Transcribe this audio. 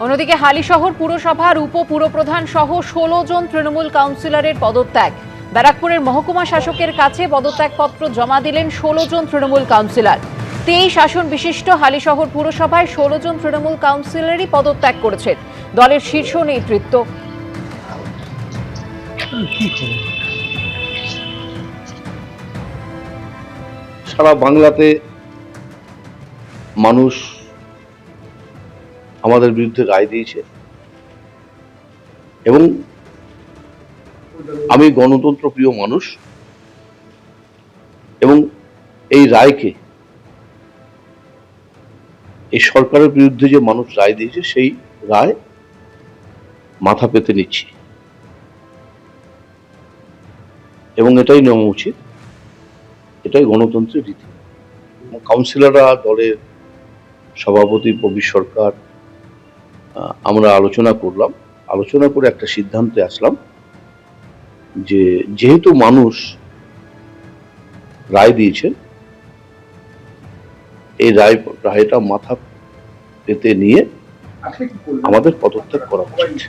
অন্যদিকে হালিশহর পুরসভার উপপুরপ্রধান সহ ১৬ জন তৃণমূল কাউন্সিলরের পদত্যাগ। ব্যারাকপুরের মহকুমা শাসকের কাছে পদত্যাগপত্র জমা দিলেন ১৬ জন তৃণমূল কাউন্সিলর। ২৩ আসন বিশিষ্ট হালিশহর পুরসভায় ১৬ জন তৃণমূল কাউন্সিলরই পদত্যাগ করেছেন দলের শীর্ষ নেতৃত্ব। সারা বাংলাতে মানুষ আমাদের বিরুদ্ধে রায় দিয়েছে এবং আমি গণতন্ত্র প্রিয় মানুষ এবং এই রায়কে, এই সরকারের বিরুদ্ধে যে মানুষ রায় দিয়েছে সেই রায় মাথা পেতে নিচ্ছি এবং এটাই নেওয়া উচিত, এটাই গণতন্ত্রের রীতি। কাউন্সিলররা, দলের সভাপতি প্রবীর সরকার, আমরা আলোচনা করলাম, আলোচনা করে একটা সিদ্ধান্তে আসলাম যে যেহেতু মানুষ রায় দিয়েছেন, এই রায়টা মাথা পেতে নিয়ে আমাদের পদত্যাগ করা উচিত।